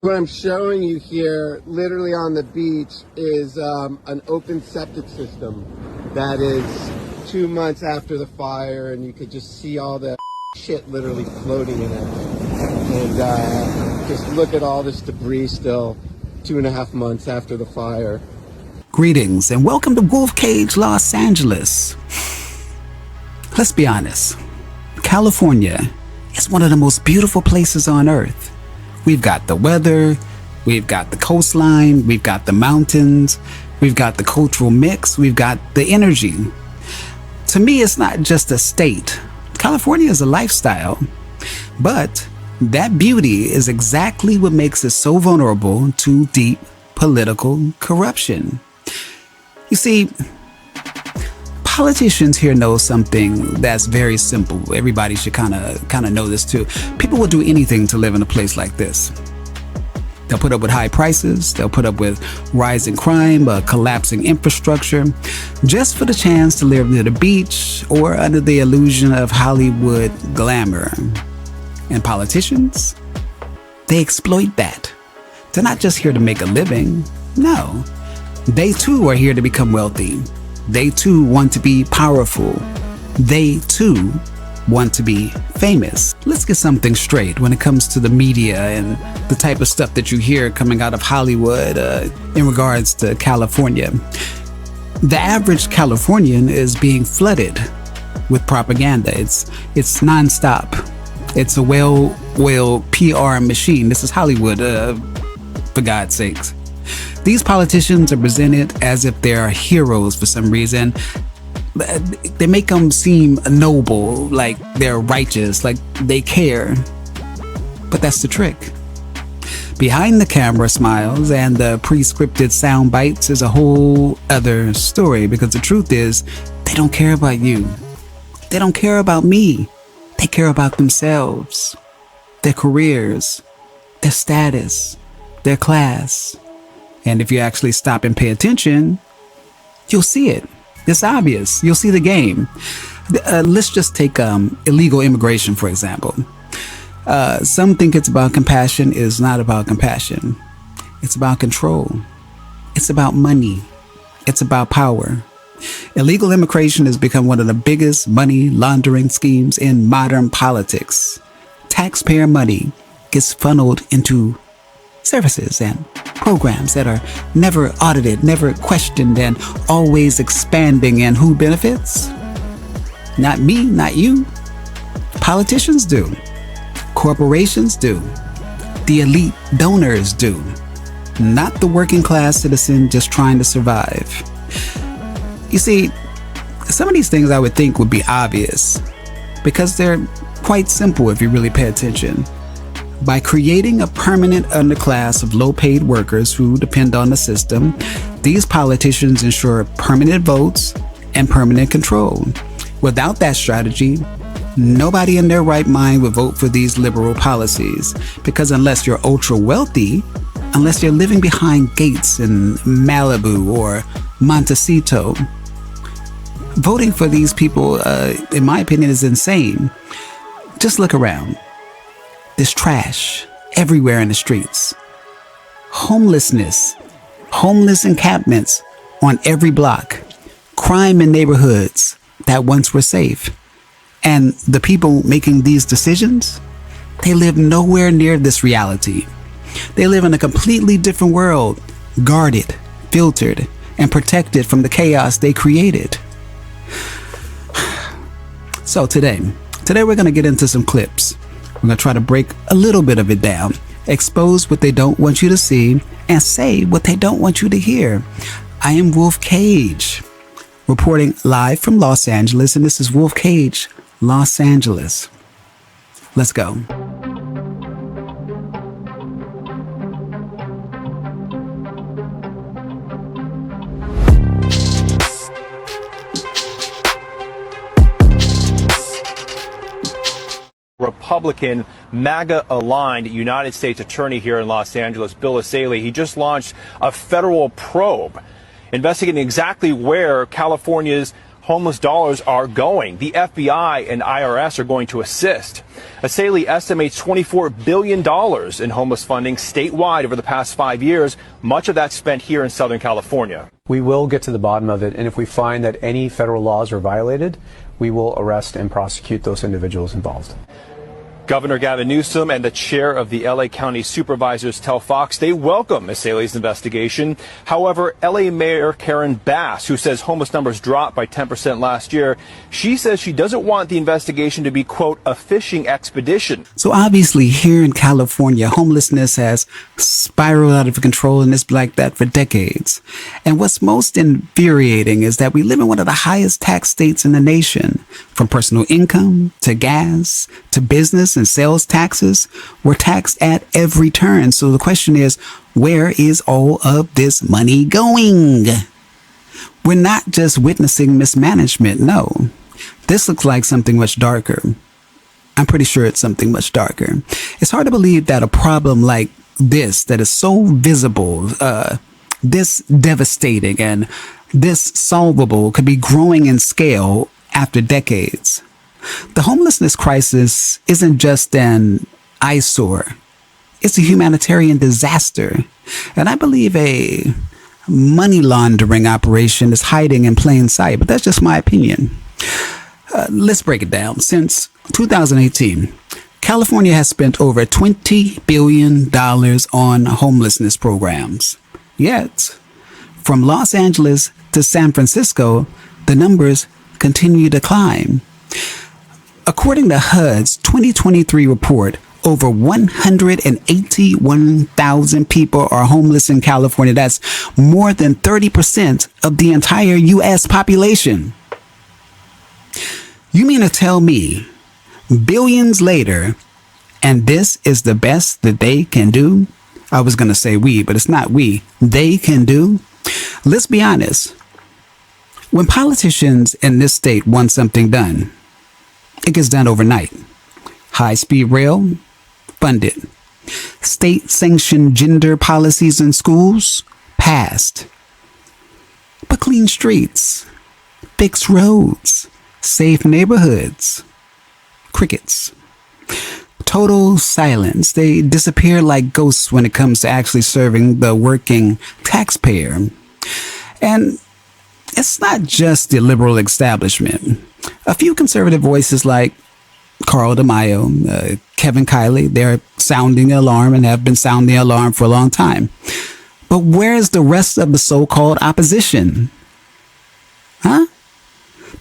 What I'm showing you here, literally on the beach, is an open septic system that is 2 months after the fire, and you could just see all the shit literally floating in it. And just look at all this debris still 2.5 months after the fire. Greetings and welcome to Wolf Cage, Los Angeles. Let's be honest, California is one of the most beautiful places on earth. We've got the weather, we've got the coastline, we've got the mountains, we've got the cultural mix, we've got the energy. To me, it's not just a state. California is a lifestyle, but that beauty is exactly what makes it so vulnerable to deep political corruption. You see, politicians here know something that's very simple. Everybody should kind of know this too. People will do anything to live in a place like this. They'll put up with high prices. They'll put up with rising crime, collapsing infrastructure, just for the chance to live near the beach or under the illusion of Hollywood glamour. And politicians, they exploit that. They're not just here to make a living. No, they too are here to become wealthy. They too want to be powerful. They too want to be famous. Let's get something straight when it comes to the media and the type of stuff that you hear coming out of Hollywood in regards to California. The average Californian is being flooded with propaganda. It's nonstop. It's a well-oiled PR machine. This is Hollywood, for God's sakes. These politicians are presented as if they are heroes for some reason. They make them seem noble, like they're righteous, like they care. But that's the trick. Behind the camera smiles and the pre-scripted sound bites is a whole other story, because the truth is, they don't care about you. They don't care about me. They care about themselves, their careers, their status, their class. And if you actually stop and pay attention, you'll see it. It's obvious. You'll see the game. Let's just take illegal immigration, for example. Some think it's about compassion. It is not about compassion. It's about control. It's about money. It's about power. Illegal immigration has become one of the biggest money laundering schemes in modern politics. Taxpayer money gets funneled into services and programs that are never audited, never questioned, and always expanding. And who benefits? Not me, not you. Politicians do. Corporations do. The elite donors do. Not the working class citizen just trying to survive. You see, some of these things I would think would be obvious, because they're quite simple if you really pay attention. By creating a permanent underclass of low-paid workers who depend on the system, these politicians ensure permanent votes and permanent control. Without that strategy, nobody in their right mind would vote for these liberal policies, because unless you're ultra-wealthy, unless you're living behind gates in Malibu or Montecito, voting for these people, in my opinion, is insane. Just look around. There's trash everywhere in the streets. Homelessness, homeless encampments on every block, crime in neighborhoods that once were safe. And the people making these decisions, they live nowhere near this reality. They live in a completely different world, guarded, filtered, and protected from the chaos they created. So today we're going to get into some clips. We're going to try to break a little bit of it down, expose what they don't want you to see, and say what they don't want you to hear. I am Wolf Cage, reporting live from Los Angeles, and this is Wolf Cage, Los Angeles. Let's go. Republican, MAGA-aligned United States Attorney here in Los Angeles, Bill Asaley. He just launched a federal probe investigating exactly where California's homeless dollars are going. The FBI and IRS are going to assist. Asaley estimates $24 billion in homeless funding statewide over the past 5 years, much of that spent here in Southern California. We will get to the bottom of it, and if we find that any federal laws are violated, we will arrest and prosecute those individuals involved. Governor Gavin Newsom and the chair of the LA County Supervisors tell Fox they welcome Asaley's investigation. However, LA Mayor Karen Bass, who says homeless numbers dropped by 10% last year, she says she doesn't want the investigation to be, quote, a fishing expedition. So obviously here in California, homelessness has spiraled out of control and it's been like that for decades. And what's most infuriating is that we live in one of the highest tax states in the nation. From personal income to gas to business and sales taxes, we're taxed at every turn. So the question is, where is all of this money going? We're not just witnessing mismanagement. No, this looks like something much darker. I'm pretty sure it's something much darker. It's hard to believe that a problem like this, that is so visible, this devastating and this solvable, could be growing in scale after decades. The homelessness crisis isn't just an eyesore. It's a humanitarian disaster. And I believe a money laundering operation is hiding in plain sight, but that's just my opinion. Let's break it down. Since 2018, California has spent over $20 billion on homelessness programs. Yet, from Los Angeles to San Francisco, the numbers continue to climb. According to HUD's 2023 report, over 181,000 people are homeless in California. That's more than 30% of the entire U.S. population. You mean to tell me, billions later, and this is the best that they can do? I was going to say we, but it's not we. They can do? Let's be honest. When politicians in this state want something done, it gets done overnight. High-speed rail, funded. State-sanctioned gender policies in schools, passed. But clean streets, fixed roads, safe neighborhoods, crickets. Total silence. They disappear like ghosts when it comes to actually serving the working taxpayer. And it's not just the liberal establishment. A few conservative voices like Carl DeMaio, Kevin Kiley, they're sounding the alarm and have been sounding the alarm for a long time. But where's the rest of the so-called opposition? Huh?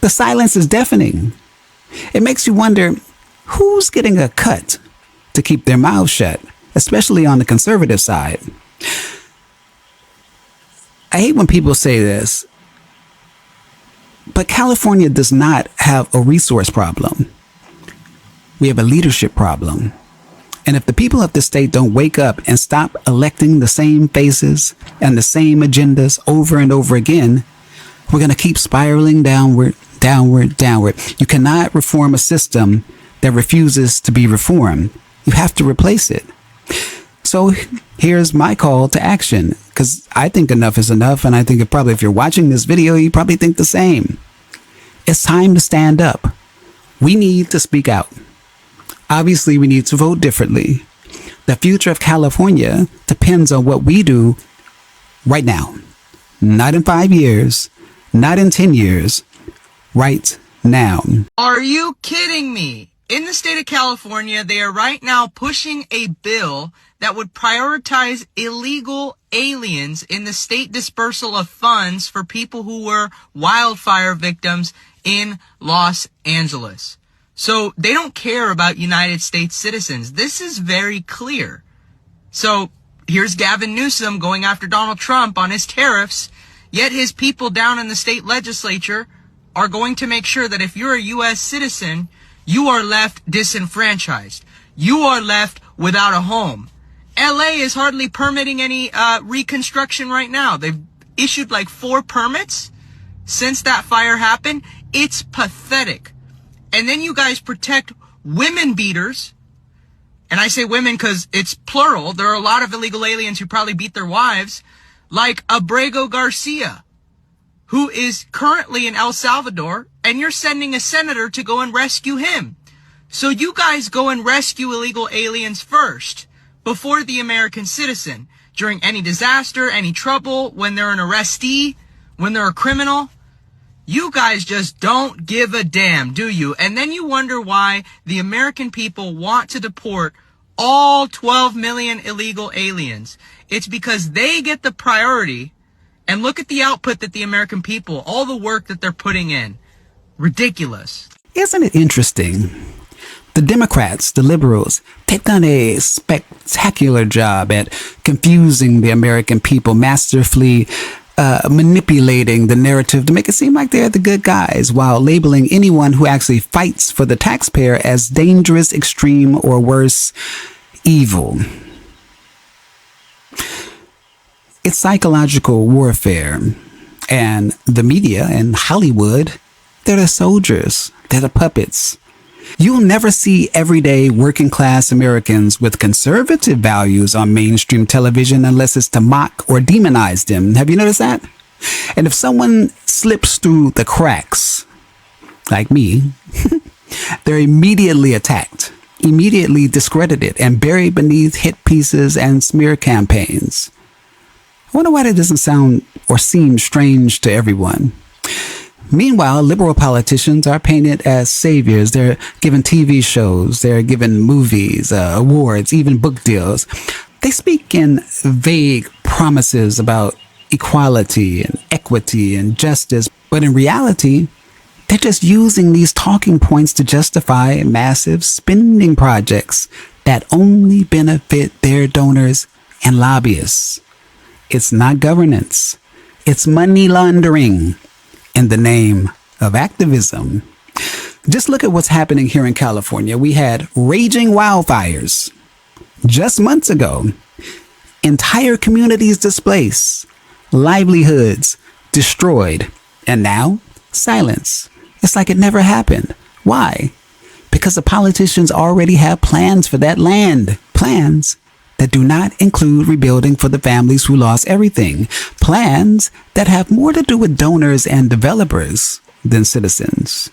The silence is deafening. It makes you wonder, who's getting a cut to keep their mouths shut, especially on the conservative side? I hate when people say this, but California does not have a resource problem. We have a leadership problem. And if the people of the state don't wake up and stop electing the same faces and the same agendas over and over again, we're going to keep spiraling downward, downward, downward. You cannot reform a system that refuses to be reformed. You have to replace it. So here's my call to action, because I think enough is enough. And I think if you're watching this video, you probably think the same. It's time to stand up. We need to speak out. Obviously, we need to vote differently. The future of California depends on what we do right now. Not in 5 years, not in 10 years, right now. Are you kidding me? In the state of California, they are right now pushing a bill that would prioritize illegal aliens in the state dispersal of funds for people who were wildfire victims in Los Angeles. So they don't care about United States citizens. This is very clear. So here's Gavin Newsom going after Donald Trump on his tariffs, yet his people down in the state legislature are going to make sure that if you're a U.S. citizen, you are left disenfranchised. You are left without a home. LA is hardly permitting any reconstruction right now. They've issued like 4 permits since that fire happened. It's pathetic. And then you guys protect women beaters. And I say women because it's plural. There are a lot of illegal aliens who probably beat their wives, like Abrego Garcia. who is currently in El Salvador, and you're sending a senator to go and rescue him. So you guys go and rescue illegal aliens first, before the American citizen, during any disaster, any trouble, when they're an arrestee, when they're a criminal. You guys just don't give a damn, do you? And then you wonder why the American people want to deport all 12 million illegal aliens. It's because they get the priority. And look at the output that the American people, all the work that they're putting in. Ridiculous. Isn't it interesting? The Democrats, the liberals, they've done a spectacular job at confusing the American people, masterfully manipulating the narrative to make it seem like they're the good guys, while labeling anyone who actually fights for the taxpayer as dangerous, extreme, or worse, evil. It's psychological warfare. And the media and Hollywood, they're the soldiers. They're the puppets. You'll never see everyday working class Americans with conservative values on mainstream television unless it's to mock or demonize them. Have you noticed that? And if someone slips through the cracks, like me, they're immediately attacked, immediately discredited, and buried beneath hit pieces and smear campaigns. I wonder why that doesn't sound or seem strange to everyone. Meanwhile, liberal politicians are painted as saviors. They're given TV shows, they're given movies, awards, even book deals. They speak in vague promises about equality and equity and justice, but in reality, they're just using these talking points to justify massive spending projects that only benefit their donors and lobbyists. It's not governance. It's money laundering in the name of activism. Just look at what's happening here in California. We had raging wildfires just months ago. Entire communities displaced, livelihoods destroyed, and now silence. It's like it never happened. Why? Because the politicians already have plans for that land. Plans that do not include rebuilding for the families who lost everything. Plans that have more to do with donors and developers than citizens.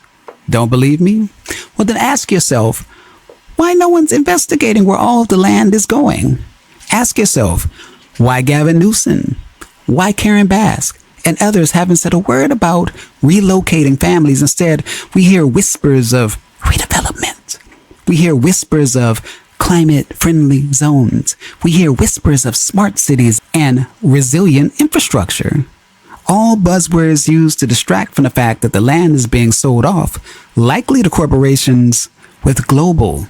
Don't believe me? Well, then ask yourself, why no one's investigating where all of the land is going? Ask yourself, why Gavin Newsom? Why Karen Bass and others haven't said a word about relocating families? Instead, we hear whispers of redevelopment. We hear whispers of climate-friendly zones. We hear whispers of smart cities and resilient infrastructure. All buzzwords used to distract from the fact that the land is being sold off, likely to corporations with global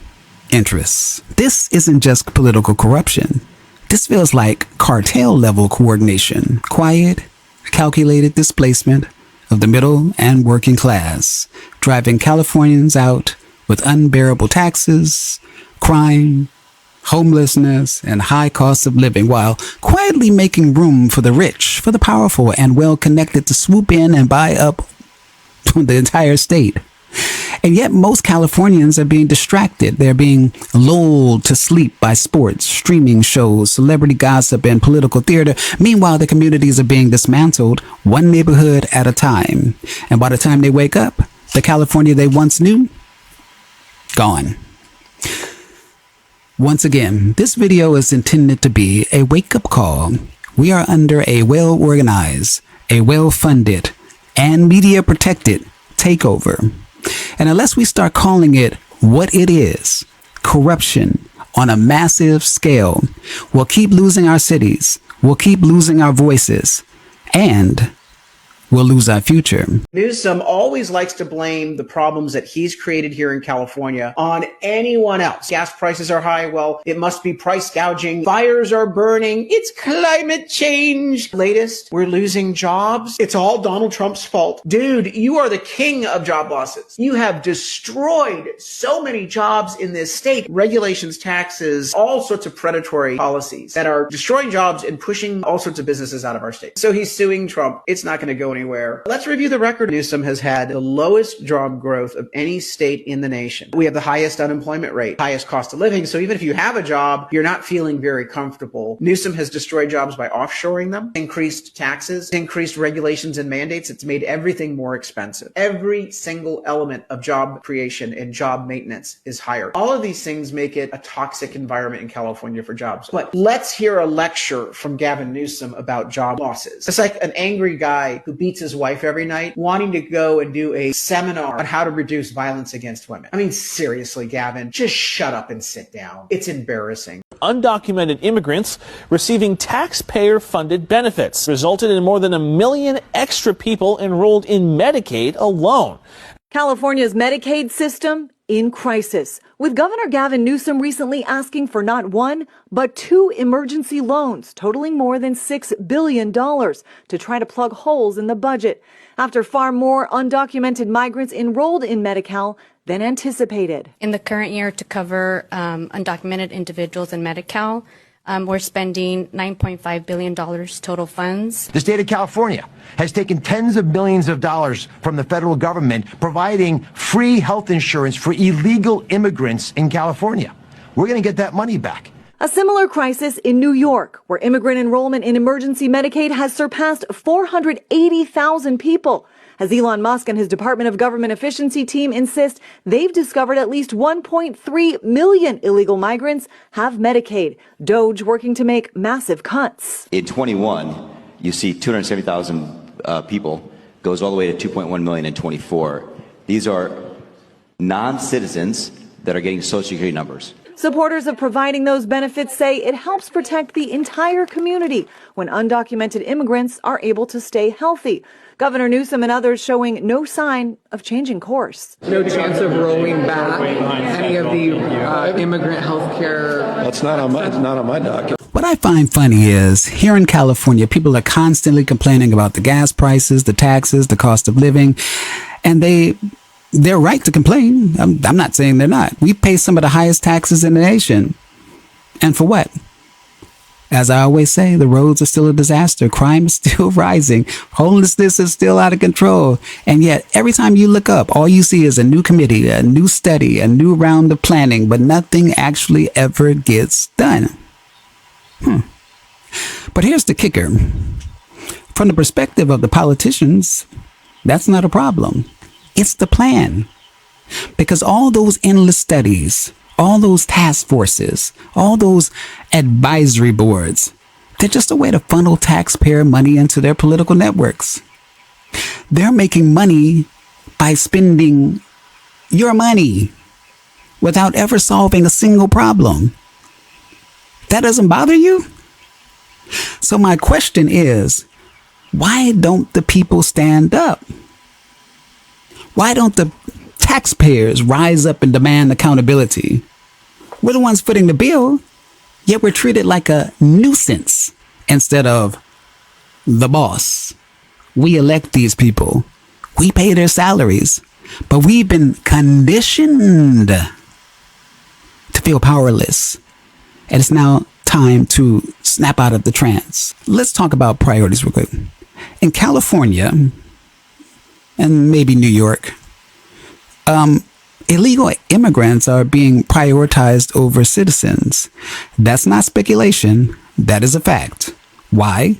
interests. This isn't just political corruption. This feels like cartel-level coordination, quiet, calculated displacement of the middle and working class, driving Californians out with unbearable taxes, crime, homelessness, and high costs of living, while quietly making room for the rich, for the powerful, and well-connected to swoop in and buy up the entire state. And yet most Californians are being distracted. They're being lulled to sleep by sports, streaming shows, celebrity gossip, and political theater. Meanwhile, the communities are being dismantled one neighborhood at a time. And by the time they wake up, the California they once knew, gone. Once again, this video is intended to be a wake-up call. We are under a well-organized, a well-funded, and media-protected takeover. And unless we start calling it what it is, corruption on a massive scale, we'll keep losing our cities, we'll keep losing our voices, and we'll lose our future. Newsom always likes to blame the problems that he's created here in California on anyone else. Gas prices are high. Well, it must be price gouging. Fires are burning. It's climate change. Latest, we're losing jobs. It's all Donald Trump's fault. Dude, you are the king of job losses. You have destroyed so many jobs in this state. Regulations, taxes, all sorts of predatory policies that are destroying jobs and pushing all sorts of businesses out of our state. So he's suing Trump. It's not going to go anywhere. anywhere. Let's review the record. Newsom has had the lowest job growth of any state in the nation. We have the highest unemployment rate, highest cost of living. So even if you have a job, you're not feeling very comfortable. Newsom has destroyed jobs by offshoring them, increased taxes, increased regulations and mandates. It's made everything more expensive. Every single element of job creation and job maintenance is higher. All of these things make it a toxic environment in California for jobs. But let's hear a lecture from Gavin Newsom about job losses. It's like an angry guy who beats his wife every night wanting to go and do a seminar on how to reduce violence against women. I mean, seriously, Gavin, just shut up and sit down. It's embarrassing. Undocumented immigrants receiving taxpayer-funded benefits resulted in more than 1 million extra people enrolled in Medicaid alone. California's Medicaid system in crisis, with Governor Gavin Newsom recently asking for not one, but 2 emergency loans totaling more than $6 billion to try to plug holes in the budget, after far more undocumented migrants enrolled in Medi-Cal than anticipated. In the current year, to cover undocumented individuals in Medi-Cal, we're spending $9.5 billion total funds. The state of California has taken tens of millions of dollars from the federal government, providing free health insurance for illegal immigrants in California. We're going to get that money back. A similar crisis in New York, where immigrant enrollment in emergency Medicaid has surpassed 480,000 people. As Elon Musk and his Department of Government Efficiency team insist, they've discovered at least 1.3 million illegal migrants have Medicaid. Doge working to make massive cuts. In 21, you see 270,000 people, goes all the way to 2.1 million in 24. These are non-citizens that are getting Social Security numbers. Supporters of providing those benefits say it helps protect the entire community when undocumented immigrants are able to stay healthy. Governor Newsom and others showing no sign of changing course. No chance of rolling back any of the immigrant health care. It's not on my docket. What I find funny is here in California, people are constantly complaining about the gas prices, the taxes, the cost of living, and they're right to complain. I'm not saying they're not. We pay some of the highest taxes in the nation. And for what? As I always say, the roads are still a disaster. Crime is still rising. Homelessness is still out of control. And yet, every time you look up, all you see is a new committee, a new study, a new round of planning, but nothing actually ever gets done. But here's the kicker. From the perspective of the politicians, that's not a problem. It's the plan. Because all those endless studies, all those task forces, all those advisory boards, they're just a way to funnel taxpayer money into their political networks. They're making money by spending your money without ever solving a single problem. That doesn't bother you? So my question is, why don't the people stand up? Why don't the taxpayers rise up and demand accountability? We're the ones footing the bill, yet we're treated like a nuisance instead of the boss. We elect these people. We pay their salaries, but we've been conditioned to feel powerless. And it's now time to snap out of the trance. Let's talk about priorities real quick. In California, and maybe New York, illegal immigrants are being prioritized over citizens. That's not speculation. That is a fact. Why?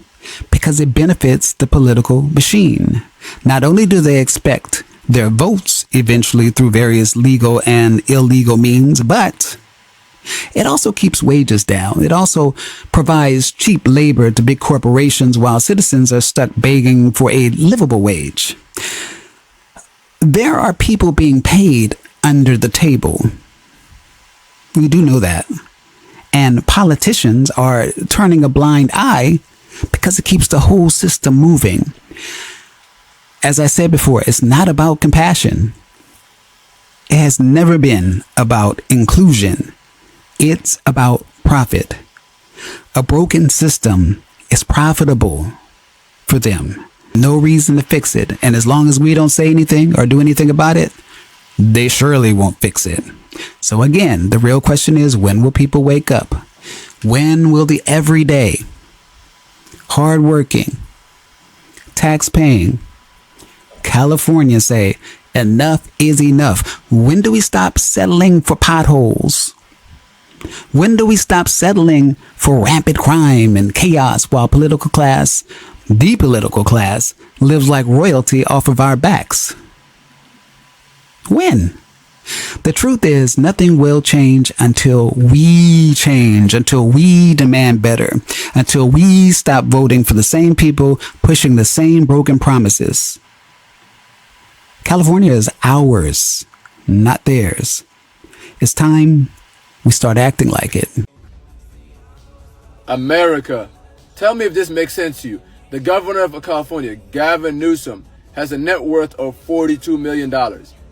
Because it benefits the political machine. Not only do they expect their votes eventually through various legal and illegal means, but it also keeps wages down. It also provides cheap labor to big corporations while citizens are stuck begging for a livable wage. There are people being paid under the table. We do know that. And politicians are turning a blind eye because it keeps the whole system moving. As I said before, it's not about compassion. It has never been about inclusion. It's about profit. A broken system is profitable for them. No reason to fix it. And as long as we don't say anything or do anything about it, they surely won't fix it. So again, the real question is, when will people wake up? When will the everyday, hardworking, tax-paying, Californians say enough is enough. When do we stop settling for potholes? When do we stop settling for rampant crime and chaos while the political class, lives like royalty off of our backs? When? The truth is, nothing will change until we change, until we demand better, until we stop voting for the same people pushing the same broken promises. California is ours, not theirs. It's time we start acting like it. America, tell me if this makes sense to you. The governor of California, Gavin Newsom, has a net worth of $42 million.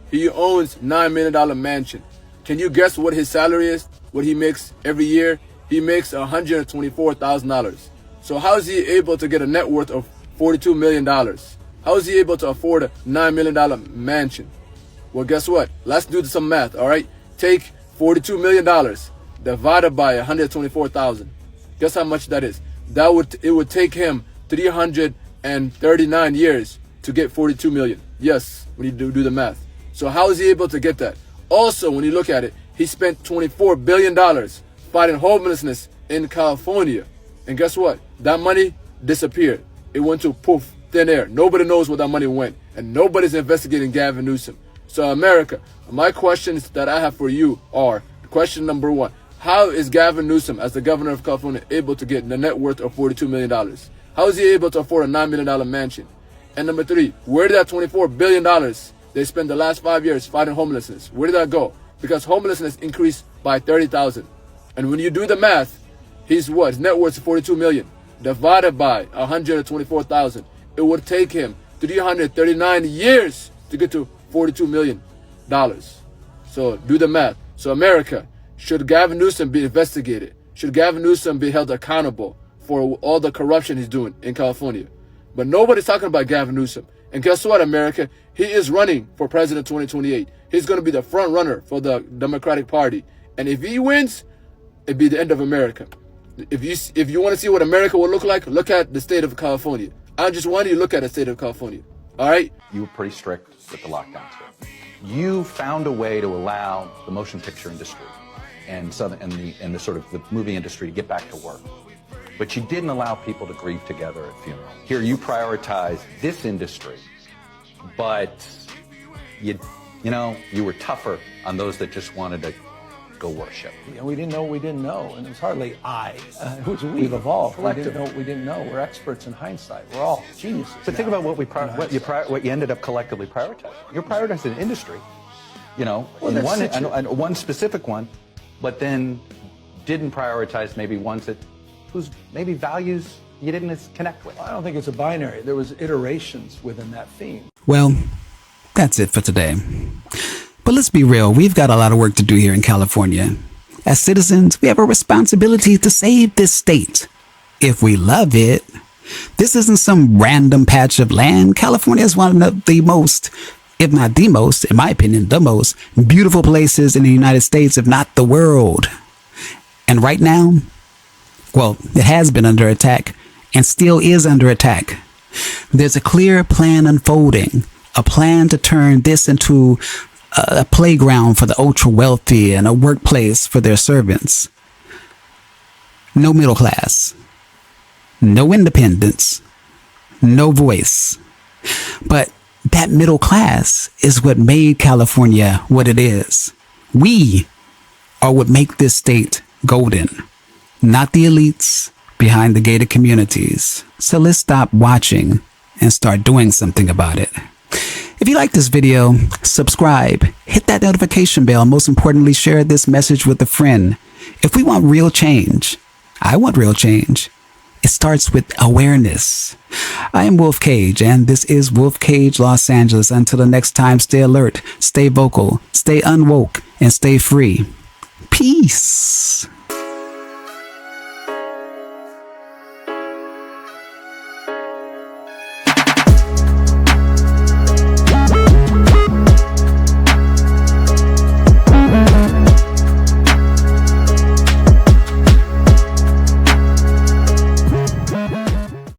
He owns $9 million mansion. Can you guess what his salary is? What he makes every year? He makes $124,000. So how is he able to get a net worth of $42 million? How is he able to afford a $9 million mansion? Well, guess what? Let's do some math, all right? Take $42 million divided by $124,000. Guess how much that is? It would take him 339 years to get 42 million. Yes, when you do the math. So how is he able to get that? Also, when you look at it, he spent $24 billion fighting homelessness in California. And guess what? That money disappeared. It went to poof, thin air. Nobody knows where that money went. And nobody's investigating Gavin Newsom. So America, my questions that I have for you are, question number one, how is Gavin Newsom, as the governor of California, able to get the net worth of $42 million? How is he able to afford a $9 million mansion? And number three, where did that $24 billion they spent the last 5 years fighting homelessness, where did that go? Because homelessness increased by 30,000. And when you do the math, his net worth is $42 million divided by 124,000. It would take him 339 years to get to $42 million. So do the math. So America, should Gavin Newsom be investigated? Should Gavin Newsom be held accountable for all the corruption he's doing in California? But nobody's talking about Gavin Newsom. And guess what, America? He is running for president 2028. He's going to be the front runner for the Democratic Party. And if he wins, it'd be the end of America. If you want to see what America will look like, look at the state of California. I just want you to look at the state of California. All right? You were pretty strict with the lockdowns here. You found a way to allow the motion picture industry and the sort of the movie industry to get back to work. But you didn't allow people to grieve together at funerals. Here you prioritize this industry, but you were tougher on those that just wanted to go worship. We didn't know what we didn't know, and it was hardly it was we. We've evolved. We didn't know what we didn't know. We're experts in hindsight. We're all geniuses. But think about what you ended up collectively prioritizing. You're prioritizing industry, one specific one, but then didn't prioritize maybe ones whose maybe values you didn't connect with. I don't think it's a binary. There was iterations within that theme. Well, that's it for today. But let's be real, we've got a lot of work to do here in California. As citizens, we have a responsibility to save this state. If we love it, this isn't some random patch of land. California is one of the most, if not the most, in my opinion, the most beautiful places in the United States, if not the world. And right now, well, it has been under attack and still is under attack. There's a clear plan unfolding, a plan to turn this into a playground for the ultra wealthy and a workplace for their servants. No middle class, no independence, no voice. But that middle class is what made California what it is. We are what make this state golden, not the elites behind the gated communities. So let's stop watching and start doing something about it. If you like this video, subscribe, hit that notification bell, most importantly, share this message with a friend. If we want real change, I want real change. It starts with awareness. I am Wolf Kage, and this is Wolf Kage Los Angeles. Until the next time, stay alert, stay vocal, stay unwoke, and stay free. Peace.